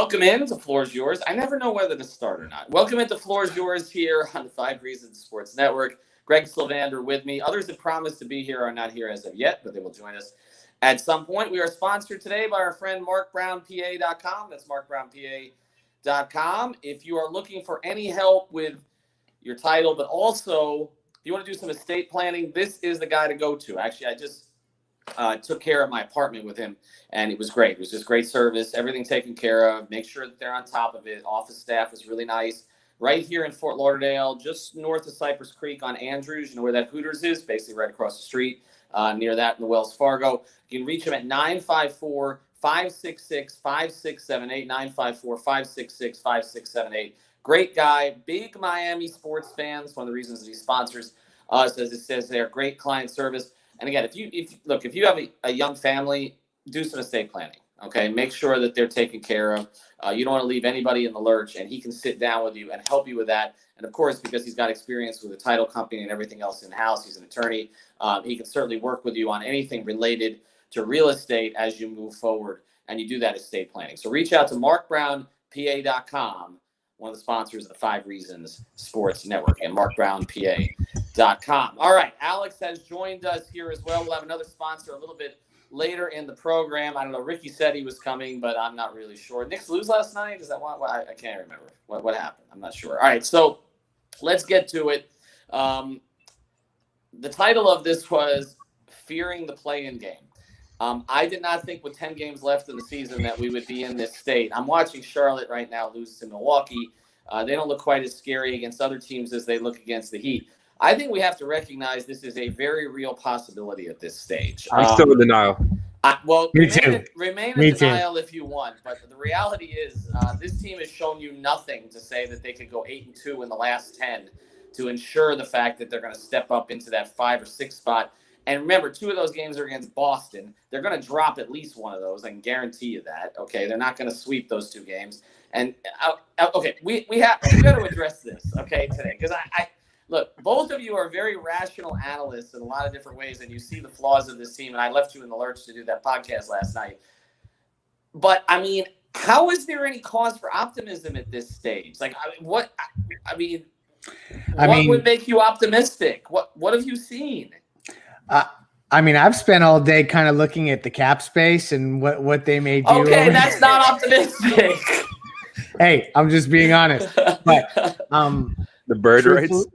Welcome in to Floor is Yours. I never know whether to start or not. Welcome into Floor is Yours here on the 5 Reasons Sports Network. Greg Sylvander with me. Others that promised to be here are not here as of yet, but they will join us at some point. We are sponsored today by our friend MarkBrownPA.com. That's MarkBrownPA.com. If you are looking for any help with your title, but also if you want to do some estate planning, this is the guy to go to. Actually, I just took care of my apartment with him, and it was great. It was just great service, everything taken care of. Make sure that they're on top of it. Office staff was really nice. Right here in Fort Lauderdale, just north of Cypress Creek on Andrews. You know where that Hooters is? Basically right across the street, near that in the Wells Fargo. You can reach him at 954-566-5678, 954-566-5678. Great guy, big Miami sports fans. One of the reasons that he sponsors us, as it says there, great client service. And again, if you have a young family, do some estate planning. Okay, make sure that they're taken care of. You don't want to leave anybody in the lurch, and he can sit down with you and help you with that. And of course, because he's got experience with the title company and everything else in house, he's an attorney. He can certainly work with you on anything related to real estate as you move forward and you do that estate planning. So reach out to MarkBrownPA.com, one of the sponsors of the 5 Reasons Sports Network, and MarkBrownPA.com. All right, Alex has joined us here as well. We'll have another sponsor a little bit later in the program. I don't know. Ricky said he was coming, but I'm not really sure. Knicks lose last night? Is that what? I can't remember. What happened? I'm not sure. All right, so let's get to it. The title of this was Fearing the Play-In Game. I did not think with 10 games left in the season that we would be in this state. I'm watching Charlotte right now lose to Milwaukee. They don't look quite as scary against other teams as they look against the Heat. I think we have to recognize this is a very real possibility at this stage. I'm still in denial. Remain in denial if you want, but the reality is this team has shown you nothing to say that they could go 8-2 in the last 10 to ensure the fact that they're going to step up into that 5 or 6 spot. And remember, 2 of those games are against Boston. They're going to drop at least one of those. I can guarantee you that. Okay, they're not going to sweep those 2 games. And okay, we got to address this today, because I look, both of you are very rational analysts in a lot of different ways, and you see the flaws of this team. And I left you in the lurch to do that podcast last night. But I mean, how is there any cause for optimism at this stage? Like, what would make you optimistic? What have you seen? I've spent all day kind of looking at the cap space and what they may do. Okay, that's not optimistic. Hey, I'm just being honest. But the bird rights.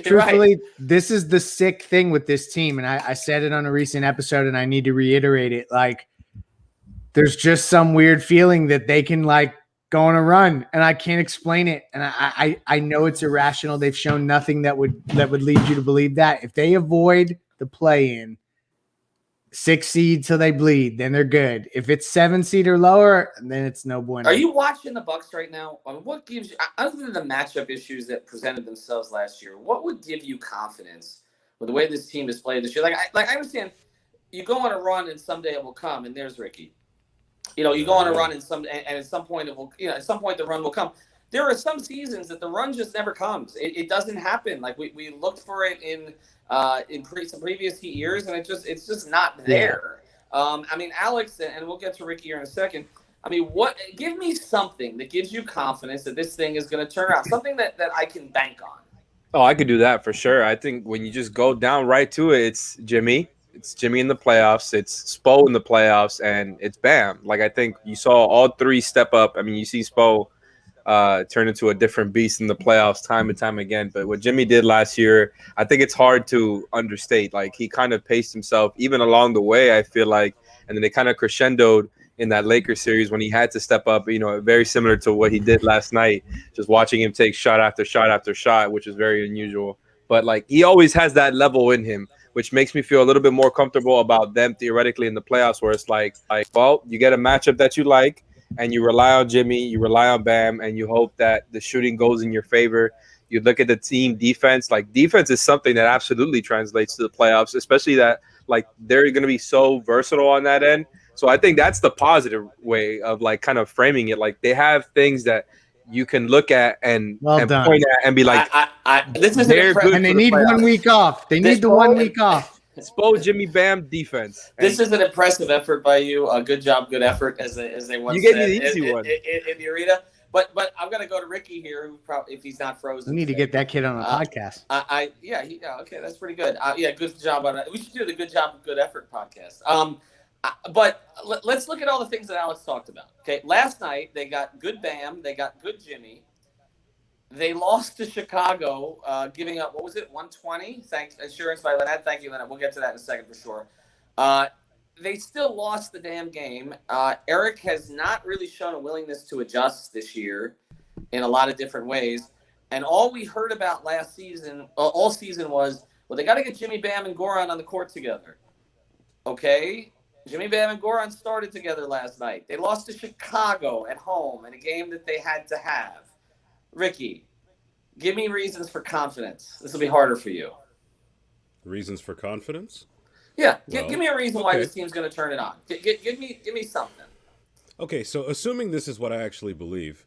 Truthfully, this is the sick thing with this team, and I said it on a recent episode, and I need to reiterate it. Like, there's just some weird feeling that they can go on a run, and I can't explain it. And I know it's irrational. They've shown nothing that would lead you to believe that. If they avoid the play-in, 6 seed till they bleed, then they're good. If it's 7 seed or lower, then it's no bueno. Are you watching the Bucks right now? I mean, what gives you, other than the matchup issues that presented themselves last year, what would give you confidence with the way this team has played this year? I understand you go on a run and someday it will come, and there's Ricky. You go on a run and at some point it will. At some point the run will come. There are some seasons that the run just never comes. It doesn't happen. Like we looked for it in some previous Heat years, and it's just not there. Alex, and we'll get to Ricky here in a second. Give me something that gives you confidence that this thing is going to turn around, something that I can bank on. Oh, I could do that for sure. I think when you just go down right to it, it's Jimmy. It's Jimmy in the playoffs. It's Spo in the playoffs, and it's Bam. I think you saw all 3 step up. You see Spo turn into a different beast in the playoffs time and time again. But what Jimmy did last year, I think it's hard to understate. He kind of paced himself even along the way, I feel like. And then they kind of crescendoed in that Lakers series when he had to step up, very similar to what he did last night, just watching him take shot after shot after shot, which is very unusual. But he always has that level in him, which makes me feel a little bit more comfortable about them theoretically in the playoffs, where it's you get a matchup that you like, and you rely on Jimmy, you rely on Bam, and you hope that the shooting goes in your favor. You look at the team defense. Defense is something that absolutely translates to the playoffs, especially that they're going to be so versatile on that end. So I think that's the positive way of kind of framing it. They have things that you can look at and point at and be like, this is they're good, and they need 1 week off. They need the 1 week off. Spo, Jimmy, Bam defense. This is an impressive effort by you. Good job, good effort, as they once You gave said me the easy one. in the arena. But I'm going to go to Ricky here, who probably, if he's not frozen. We need to get that kid on a podcast. Okay, that's pretty good. Good job on it. We should do the good job, good effort podcast. But let's look at all the things that Alex talked about. Okay, last night they got good Bam, they got good Jimmy. They lost to Chicago, giving up, what was it, 120? Thanks, insurance by Lynette. Thank you, Lynette. We'll get to that in a second for sure. They still lost the damn game. Eric has not really shown a willingness to adjust this year in a lot of different ways. And all we heard about last season, all season was, well, they got to get Jimmy, Bam, and Goran on the court together. Okay? Jimmy, Bam, and Goran started together last night. They lost to Chicago at home in a game that they had to have. Ricky, give me reasons for confidence. This will be harder for you. Reasons for confidence? Yeah, give me a reason why this team's going to turn it on. Give me something. Okay, so assuming this is what I actually believe,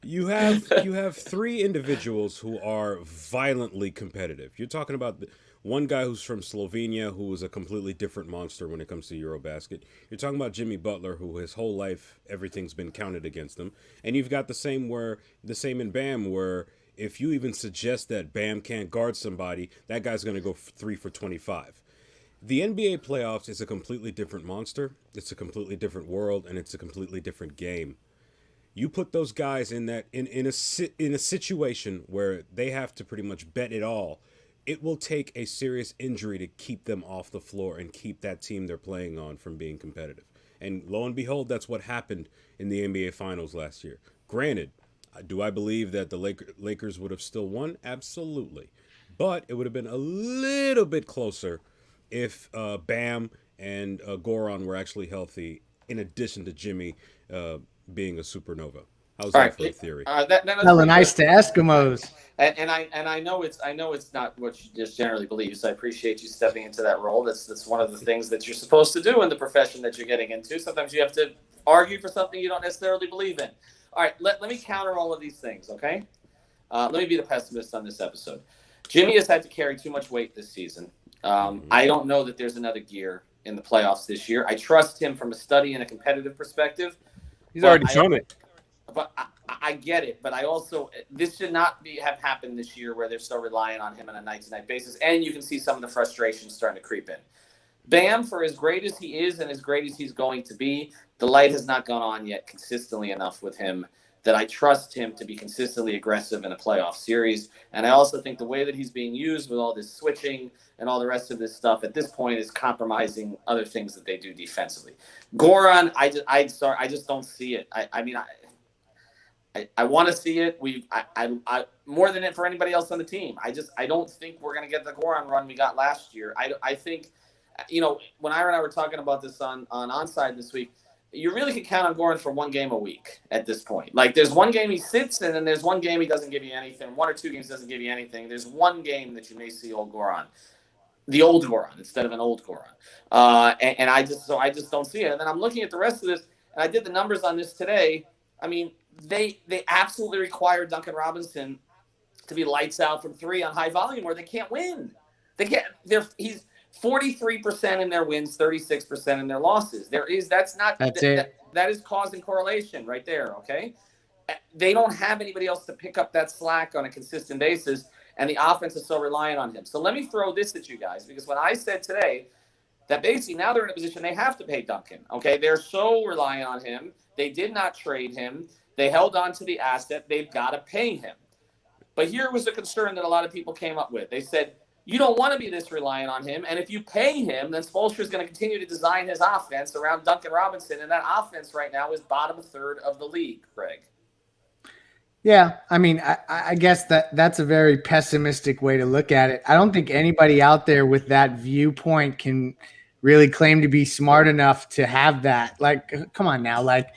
you have three individuals who are violently competitive. You're talking about one guy who's from Slovenia, who is a completely different monster when it comes to Eurobasket. You're talking about Jimmy Butler, who his whole life everything's been counted against him, and you've got the same in Bam, where if you even suggest that Bam can't guard somebody, that guy's going to go 3 for 25. The NBA playoffs is a completely different monster. It's a completely different world, and it's a completely different game. You put those guys in a situation where they have to pretty much bet it all. It will take a serious injury to keep them off the floor and keep that team they're playing on from being competitive. And lo and behold, that's what happened in the NBA Finals last year. Granted, do I believe that the Lakers would have still won? Absolutely. But it would have been a little bit closer if Bam and Goran were actually healthy, in addition to Jimmy being a supernova. How's that for a theory? Hella nice to Eskimos. And I know it's not what you just generally believe. So I appreciate you stepping into that role. That's one of the things that you're supposed to do in the profession that you're getting into. Sometimes you have to argue for something you don't necessarily believe in. All right, let me counter all of these things, okay? Let me be the pessimist on this episode. Jimmy has had to carry too much weight this season. I don't know that there's another gear in the playoffs this year. I trust him from a study and a competitive perspective. He's already shown it. But I get it. But I also, this should not have happened this year where they're so reliant on him on a night-to-night basis. And you can see some of the frustration starting to creep in. Bam, for as great as he is and as great as he's going to be, the light has not gone on yet consistently enough with him that I trust him to be consistently aggressive in a playoff series. And I also think the way that he's being used with all this switching and all the rest of this stuff at this point is compromising other things that they do defensively. Goran, I just don't see it. I want to see it. I more than it for anybody else on the team. I don't think we're going to get the Goran run we got last year. I think, when Ira and I were talking about this on Onside this week, you really can count on Goran for one game a week at this point. Like, there's one game he sits, and then there's one game he doesn't give you anything. 1 or 2 games doesn't give you anything. There's one game that you may see old Goran, the old Goran instead of an old Goran. And I just don't see it. And then I'm looking at the rest of this, and I did the numbers on this today. I mean, they absolutely require Duncan Robinson to be lights out from 3 on high volume, or they can't win. He's 43% in their wins, 36% in their losses. That is cause and correlation right there. Okay. They don't have anybody else to pick up that slack on a consistent basis. And the offense is so reliant on him. So let me throw this at you guys, because when I said today that basically now they're in a position they have to pay Duncan. Okay. They're so reliant on him. They did not trade him. They held on to the asset. They've got to pay him. But here was the concern that a lot of people came up with. They said, you don't want to be this reliant on him. And if you pay him, then Spoelstra is going to continue to design his offense around Duncan Robinson. And that offense right now is bottom third of the league, Greg. Yeah, I mean, I guess that's a very pessimistic way to look at it. I don't think anybody out there with that viewpoint can really claim to be smart enough to have that. Like, come on now. Like,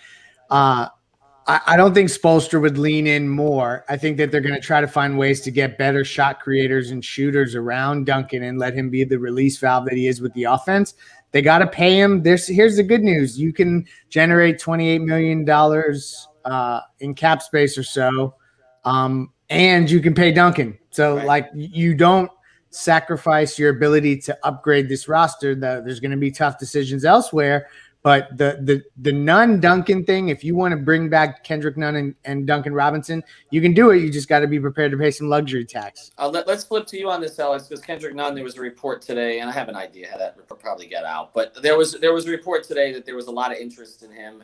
I don't think Spoelstra would lean in more. I think that they're going to try to find ways to get better shot creators and shooters around Duncan and let him be the release valve that he is with the offense. They got to pay him. Here's the good news. You can generate $28 million in cap space or so, and you can pay Duncan. So, like, you don't sacrifice your ability to upgrade this roster. There's going to be tough decisions elsewhere. But the Nunn Duncan thing, if you want to bring back Kendrick Nunn and Duncan Robinson, you can do it. You just got to be prepared to pay some luxury tax. Let's flip to you on this, Alex, because Kendrick Nunn, there was a report today, and I have an idea how that will probably get out. But there was a report today that there was a lot of interest in him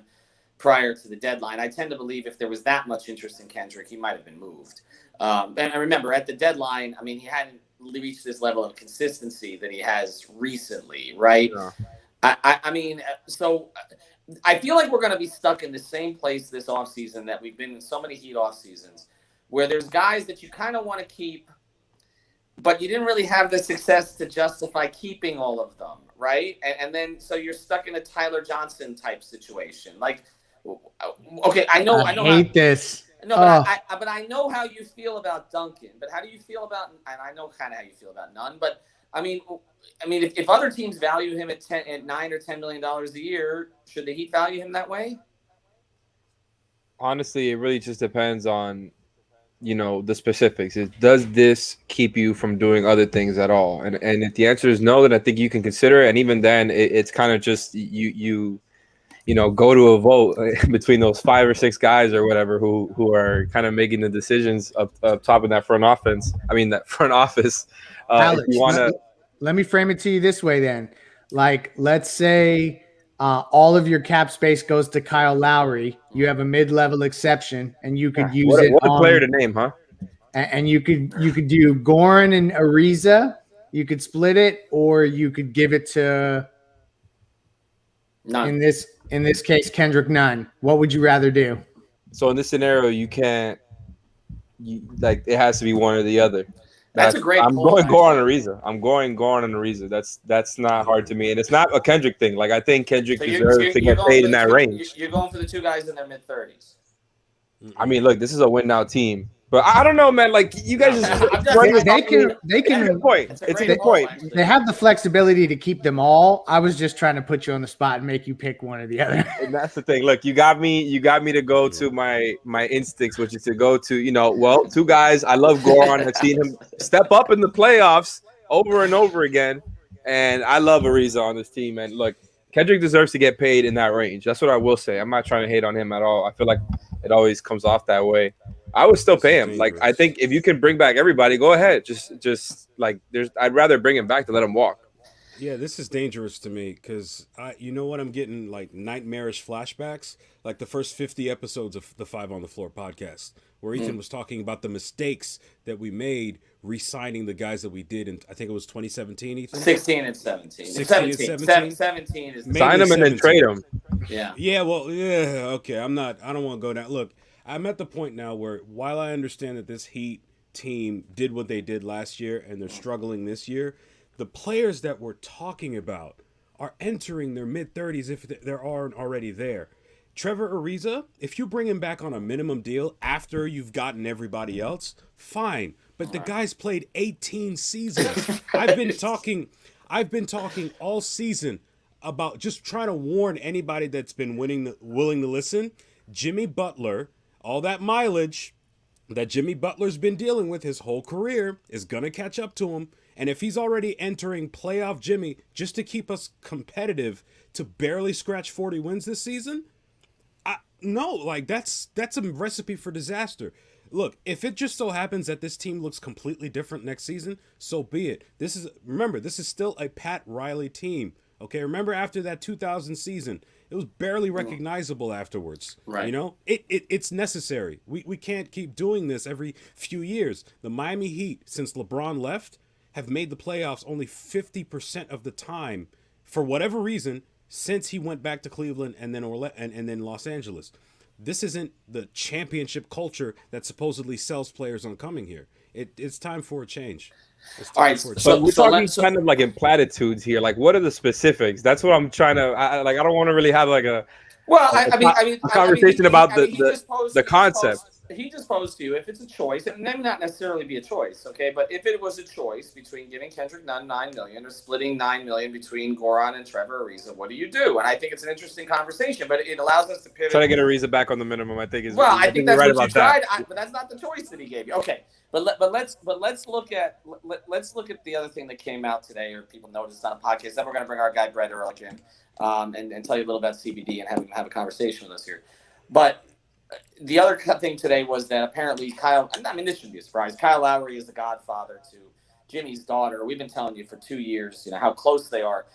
prior to the deadline. I tend to believe if there was that much interest in Kendrick, he might have been moved. And I remember at the deadline, I mean, he hadn't reached this level of consistency that he has recently, right? Yeah. I mean, so I feel like we're going to be stuck in the same place this offseason that we've been in so many Heat off seasons, where there's guys that you kind of want to keep, but you didn't really have the success to justify keeping all of them, right? And then so you're stuck in a Tyler Johnson type situation. Like, okay, I know. I hate this. No, but I know how you feel about Duncan. But how do you feel about? And I know kind of how you feel about Nunn. But I mean, if other teams value him at $9 or $10 million a year, should the Heat value him that way? Honestly, it really just depends on, the specifics. Does this keep you from doing other things at all? And if the answer is no, then I think you can consider it. And even then, it's kind of just you go to a vote between those 5 or 6 guys or whatever who are kind of making the decisions up top of that front office. Alex, let me frame it to you this way then. Like, let's say all of your cap space goes to Kyle Lowry. You have a mid-level exception, and you could use it. What a player to name, huh? And you could do Goran and Ariza. You could split it, or you could give it to None. In this case, Kendrick Nunn. What would you rather do? So in this scenario, you can't. It has to be one or the other. That's a great. I'm going Goran and Ariza. That's not hard to me, and it's not a Kendrick thing. Like, I think Kendrick deserves to get paid in that range. You're going for the 2 guys in their mid-30s. I mean, look, this is a win now team, but I don't know, man. Like, you guys they can. It's a good point. It's a good point. They have the flexibility to keep them all. I was just trying to put you on the spot and make you pick one or the other. And that's the thing. Look, you got me to go to my instincts, which is to go to 2 guys. I love Goran. I've seen him step up in the playoffs over and over again, and I love Ariza on this team. And look, Kendrick deserves to get paid in that range. That's what I will say. I'm not trying to hate on him at all. I feel like it always comes off that way. I would still pay him. Like, I think if you can bring back everybody, go ahead. Just like I'd rather bring him back than let him walk. Yeah, this is dangerous to me because you know what, I'm getting like nightmarish flashbacks, like the first 50 episodes of the 5 on the Floor podcast, where Ethan was talking about the mistakes that we made re-signing the guys that we did in, I think it was 2017, Ethan? 16 and 17. 17 is sign them and then trade them. Yeah. Yeah, well, yeah, okay. I don't want to go down. Look, I'm at the point now where, while I understand that this Heat team did what they did last year and they're struggling this year, the players that we're talking about are entering their mid-30s if they aren't already there. Trevor Ariza, if you bring him back on a minimum deal after you've gotten everybody else, fine. But the guy's played 18 seasons. I've been talking all season about just trying to warn anybody that's been willing to listen. Jimmy Butler, all that mileage that Jimmy Butler's been dealing with his whole career is going to catch up to him. And if he's already entering playoff Jimmy just to keep us competitive to barely scratch 40 wins this season, that's a recipe for disaster. Look, if it just so happens that this team looks completely different next season, so be it. This is still a Pat Riley team. Okay, remember after that 2000 season, it was barely recognizable afterwards. Right. You know, it's necessary. We can't keep doing this every few years. The Miami Heat, since LeBron left, have made the playoffs only 50% of the time for whatever reason since he went back to Cleveland and then and then Los Angeles. This isn't the championship culture that supposedly sells players on coming here. It's time for a change. All right, so we're talking kind of like in platitudes here. Like, what are the specifics? That's what I'm trying to. I don't want to really have like a conversation about the concept. he just posed to you, if it's a choice, and it may not necessarily be a choice, okay, but if it was a choice between giving Kendrick Nunn $9 million or splitting $9 million between Goran and Trevor Ariza, what do you do? And I think it's an interesting conversation, but it allows us to pivot. Try to get Ariza back on the minimum. I think is well. I think that's right what you about that. tried, but that's not the choice that he gave you. Okay, but let's look at the other thing that came out today, or people noticed on a podcast. Then we're going to bring our guy Brett Ehrlich in, and tell you a little about CBD and have a conversation with us here, but. The other thing today was that apparently this shouldn't be a surprise. Kyle Lowry is the godfather to Jimmy's daughter. We've been telling you for 2 years, how close they are.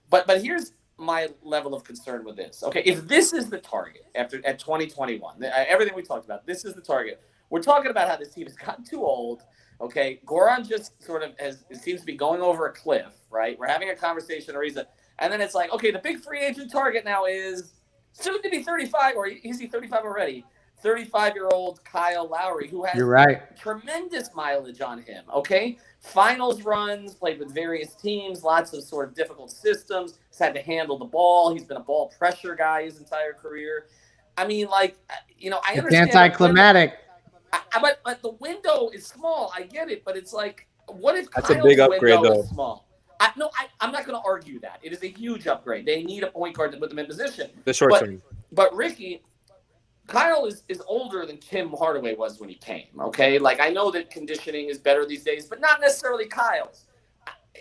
But here's my level of concern with this. Okay, if this is the target at 2021, everything we talked about, this is the target. We're talking about how this team has gotten too old. Okay, Goran just sort of seems to be going over a cliff, right? We're having a conversation, Ariza, and then it's like, okay, the big free agent target now is soon to be 35, or is he 35 already? 35-year-old Kyle Lowry, who has You're right. tremendous mileage on him, okay? Finals runs, played with various teams, lots of sort of difficult systems, has had to handle the ball. He's been a ball pressure guy his entire career. I mean, I understand. It's anticlimactic. But the window is small. I get it, but it's like, what if That's Kyle's a big upgrade, window though. is small? I'm not going to argue that. It is a huge upgrade. They need a point guard to put them in position. The short term. But Ricky, Kyle is older than Tim Hardaway was when he came, okay? I know that conditioning is better these days, but not necessarily Kyle's.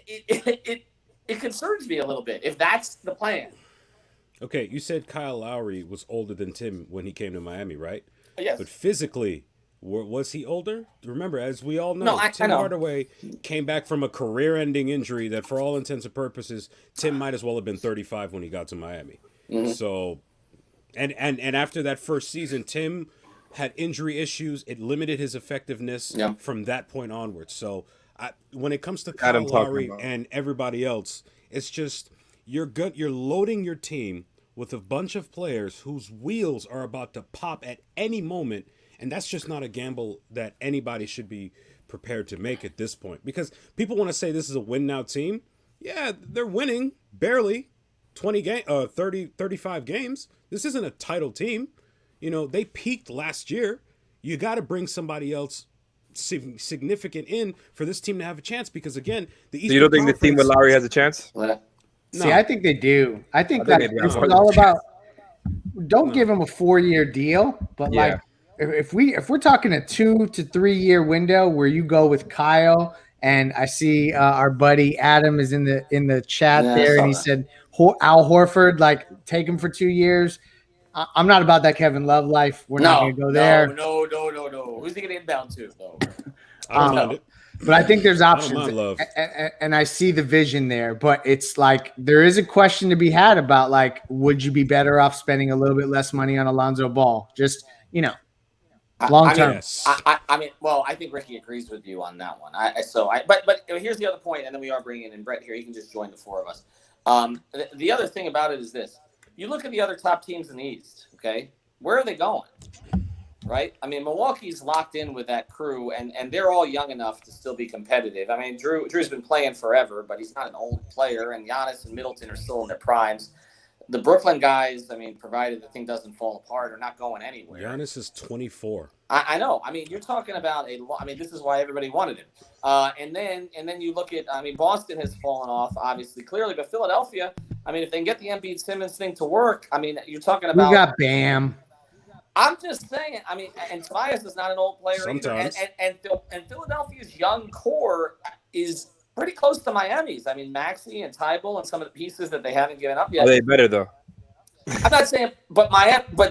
It concerns me a little bit if that's the plan. Okay, you said Kyle Lowry was older than Tim when he came to Miami, right? Yes. But physically, was he older? Remember, as we all know, No, I Tim know. Hardaway came back from a career-ending injury that, for all intents and purposes, Tim might as well have been 35 when he got to Miami. Mm-hmm. So... And after that first season, Tim had injury issues. It limited his effectiveness from that point onwards. So when it comes to Kyle Lowry and everybody else, it's just you're loading your team with a bunch of players whose wheels are about to pop at any moment, and that's just not a gamble that anybody should be prepared to make at this point. Because people want to say this is a win-now team. Yeah, they're winning, barely. 35 games. This isn't a title team. They peaked last year. You got to bring somebody else significant in for this team to have a chance because, again, the Eastern So you don't think the team with Lowry has a chance? What? See, I think they do. I think I that think this maybe is all about. Don't give him a 4-year deal, but Yeah. if we're talking a 2 to 3 year window where you go with Kyle, and I see our buddy Adam is in the chat there, and he said Al Horford, take him for 2 years. I'm not about that Kevin Love life. We're not going to go there. No. Who's he going to inbound to, though? I don't mind it. But I think there's options, mind Love. and I see the vision there. But it's there is a question to be had about would you be better off spending a little bit less money on Alonzo Ball? Just long term. I think Ricky agrees with you on that one. But here's the other point, and then we are bringing in Brett here. He can just join the four of us. The other thing about it is this. You look at the other top teams in the East, okay? Where are they going? Right? I mean, Milwaukee's locked in with that crew, and they're all young enough to still be competitive. I mean, Drew's been playing forever, but he's not an old player, and Giannis and Middleton are still in their primes. The Brooklyn guys, provided the thing doesn't fall apart, are not going anywhere. Giannis is 24. I know. You're talking about this is why everybody wanted him. And then you look at, Boston has fallen off, obviously, clearly, but Philadelphia, if they can get the Embiid Simmons thing to work, you're talking about. We got Bam. I'm just saying, and Tobias is not an old player Sometimes. either. And Philadelphia's young core is pretty close to Miami's. Maxey and Tybalt and some of the pieces that they haven't given up yet. Are they better though? I'm not saying, but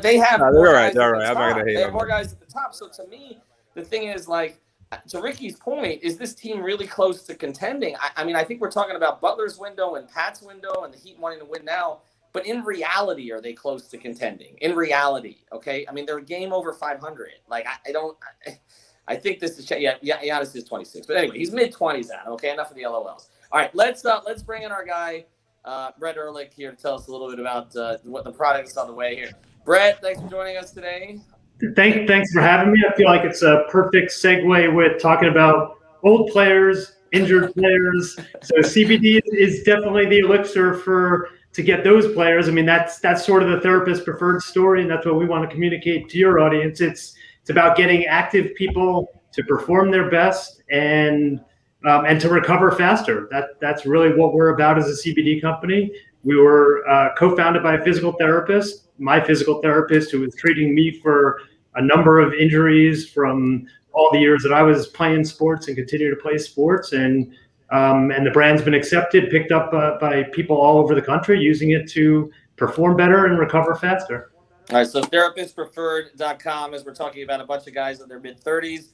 they have. No, they're all right. They're all right. I'm not gonna hate They have on more them. guys at the top. So to me, the thing is, to Ricky's point, is this team really close to contending? I think we're talking about Butler's window and Pat's window and the Heat wanting to win now. But in reality, are they close to contending? In reality, okay? They're a game over 500. I think this is Giannis is 26, but anyway, he's mid-20s now. Okay, enough of the LOLs. All right, let's bring in our guy Brett Ehrlich here to tell us a little bit about what the product is on the way here. Brett, thanks for joining us today. Thanks for having me. I feel like it's a perfect segue with talking about old players, injured players. So CBD is definitely the elixir to get those players. That's sort of the therapist preferred story, and that's what we want to communicate to your audience. It's about getting active people to perform their best and to recover faster. That's really what we're about as a CBD company. We were co-founded by a physical therapist, my physical therapist, who was treating me for a number of injuries from all the years that I was playing sports and continue to play sports. And the brand's been accepted, picked up by people all over the country, using it to perform better and recover faster. All right, so therapistpreferred.com, as we're talking about a bunch of guys in their mid-30s.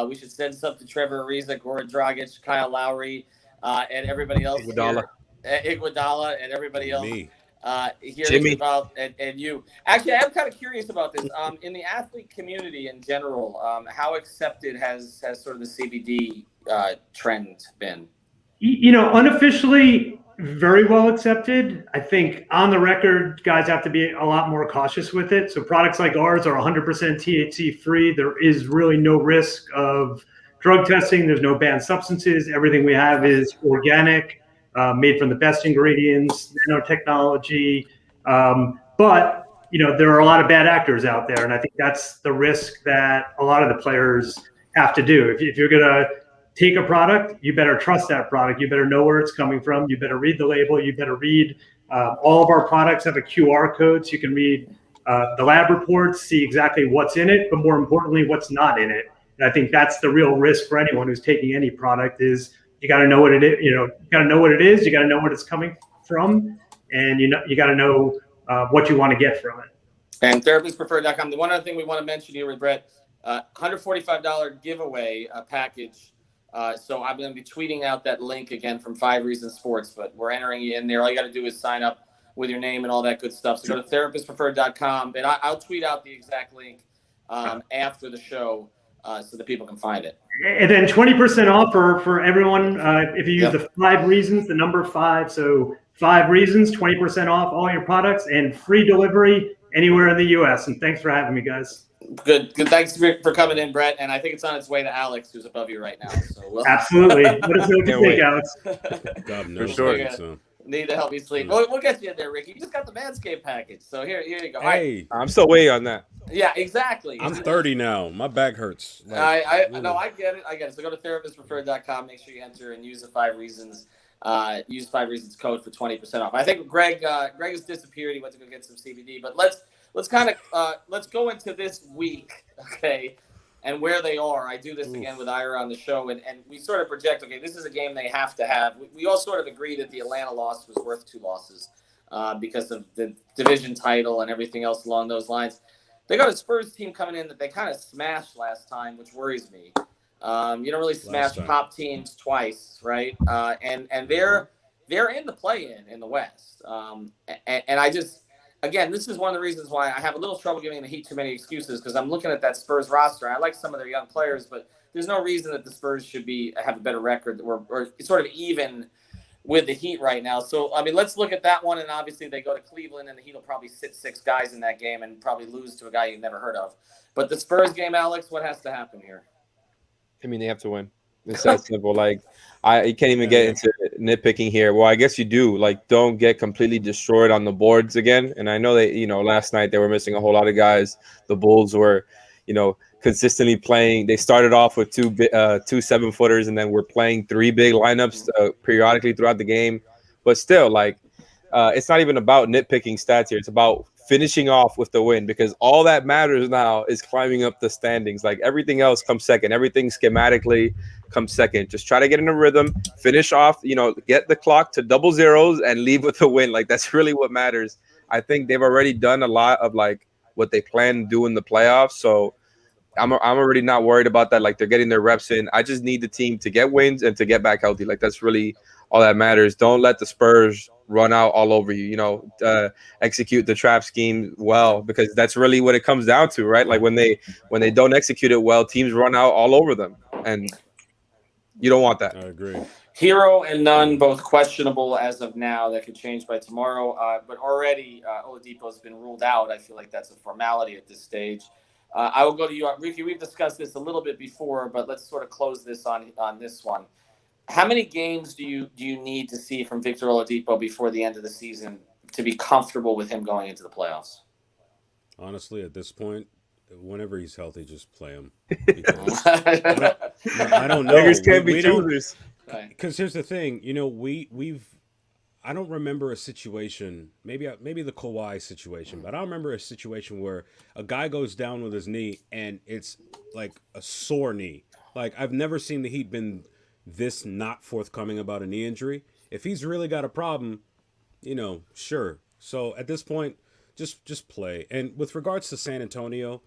We should send some to Trevor Ariza, Goran Dragic, Kyle Lowry, and everybody else Iguodala. here. Iguodala and everybody else Me. here Jimmy. about and you. Actually, I'm kind of curious about this. In the athlete community in general, how accepted has sort of the CBD trend been? Unofficially, very well accepted. I think on the record, guys have to be a lot more cautious with it. So products like ours are 100% THC free. There is really no risk of drug testing. There's no banned substances. Everything we have is organic, made from the best ingredients, nanotechnology. But there are a lot of bad actors out there, and I think that's the risk that a lot of the players have to do. If you're gonna take a product, you better trust that product. You better know where it's coming from. You better read the label. You better read. All of our products have a QR code, so you can read the lab reports, see exactly what's in it, but more importantly, what's not in it. And I think that's the real risk for anyone who's taking any product is you got to know what it is. You got to know what it is. You got to know what it's coming from, and you got to know what you want to get from it. And therapistpreferred.com. The one other thing we want to mention here with Brett, $145 giveaway package. So I'm going to be tweeting out that link again from 5 Reasons Sports, but we're entering you in there. All you got to do is sign up with your name and all that good stuff. So go to therapistpreferred.com, and I'll tweet out the exact link after the show so that people can find it. And then 20% off for everyone if you use the 5 Reasons, the number 5. So 5 Reasons, 20% off all your products and free delivery anywhere in the U.S. And thanks for having me, guys. Good. Thanks for coming in, Brett. And I think it's on its way to Alex, who's above you right now. So Absolutely. Let us know what you think, Alex. God knows. For sure. So. Need to help you sleep. We'll get you in there, Ricky. You just got the Manscaped package. So here you go. Hey, I'm still waiting on that. Yeah, exactly. I'm 30 now. My back hurts. I get it. So go to therapistpreferred.com. Make sure you enter and use the 5 Reasons. Use 5 Reasons code for 20% off. I think Greg has disappeared. He went to go get some CBD. But let's kind of let's go into this week, okay, and where they are. I do this again with Ira on the show, and we sort of project, okay, this is a game they have to have. We all sort of agree that the Atlanta loss was worth 2 losses because of the division title and everything else along those lines. They got a Spurs team coming in that they kind of smashed last time, which worries me. You don't really smash top teams twice, right? And they're in the play-in in the West. And I just, again, this is one of the reasons why I have a little trouble giving the Heat too many excuses because I'm looking at that Spurs roster. I like some of their young players, but there's no reason that the Spurs should have a better record or sort of even with the Heat right now. So, I mean, let's look at that one. And obviously they go to Cleveland and the Heat will probably sit 6 guys in that game and probably lose to a guy you've never heard of. But the Spurs game, Alex, what has to happen here? I mean, they have to win. It's that simple. Like, you can't even get into nitpicking here. Well, I guess you do. Like, don't get completely destroyed on the boards again. And I know that, last night they were missing a whole lot of guys. The Bulls were, consistently playing. They started off with 2 7-footers and then we're playing 3 big lineups periodically throughout the game. But still, like, it's not even about nitpicking stats here. It's about finishing off with the win because all that matters now is climbing up the standings. Like, everything else comes second. Everything schematically comes second. Just try to get in a rhythm, finish off, get the clock to double zeros and leave with a win. Like, that's really what matters. I think they've already done a lot of like what they plan to do in the playoffs. So I'm already not worried about that. Like, they're getting their reps in. I just need the team to get wins and to get back healthy. Like, that's really all that matters. Don't let the Spurs run out all over you, execute the trap scheme well, because that's really what it comes down to, right? Like, when they don't execute it well, teams run out all over them. And you don't want that. I agree. Hero and Nunn, both questionable as of now. That could change by tomorrow. But already Oladipo has been ruled out. I feel like that's a formality at this stage. I will go to you, Ricky. We've discussed this a little bit before, but let's sort of close this on this one. How many games do you need to see from Victor Oladipo before the end of the season to be comfortable with him going into the playoffs? Honestly, at this point, whenever he's healthy, just play him. Right. I don't know. Beggars can't be We don't, choosers. because here's the thing. We've. I don't remember a situation. Maybe the Kawhi situation, but I don't remember a situation where a guy goes down with his knee and it's like a sore knee. Like I've never seen the Heat been this not forthcoming about a knee injury. If he's really got a problem, sure. So at this point, just play. And with regards to San Antonio,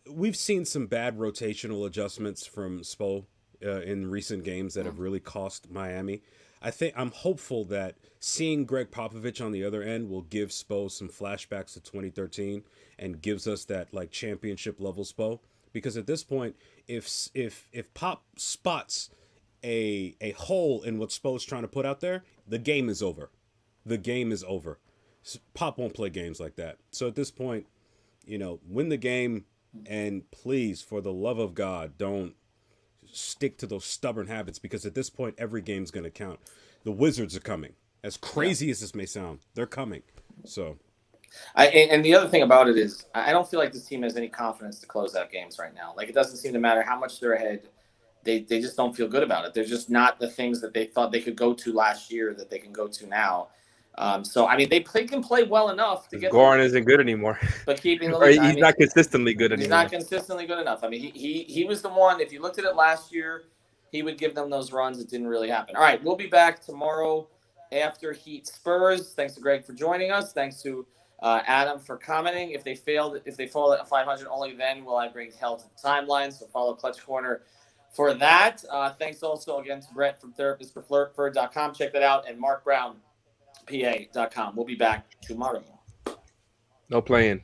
we've seen some bad rotational adjustments from Spo in recent games that have really cost Miami. I'm hopeful that seeing Greg Popovich on the other end will give Spo some flashbacks to 2013 and gives us that like championship level Spo. Because at this point, if Pop spots a hole in what Spo's trying to put out there, the game is over. The game is over. Pop won't play games like that. So at this point, win the game, and please, for the love of God, don't stick to those stubborn habits, because at this point, every game's going to count. The Wizards are coming. As crazy as this may sound, they're coming. So, and the other thing about it is, I don't feel like this team has any confidence to close out games right now. Like, it doesn't seem to matter how much they're ahead. They just don't feel good about it. They're just not the things that they thought they could go to last year that they can go to now. So, I mean, they can play well enough to get. Goran isn't good anymore. But keeping the Or lead, he's not consistently good anymore. He's not consistently good enough. I mean, he was the one. If you looked at it last year, he would give them those runs. It didn't really happen. All right, we'll be back tomorrow after Heat Spurs. Thanks to Greg for joining us. Thanks to Adam for commenting. If they fall at 500, only then will I bring hell to the timeline. So follow Clutch Corner for that. Thanks also again to Brett from therapistpreferred.com. Check that out. And Mark Brown, PA.com. We'll be back tomorrow. No playing.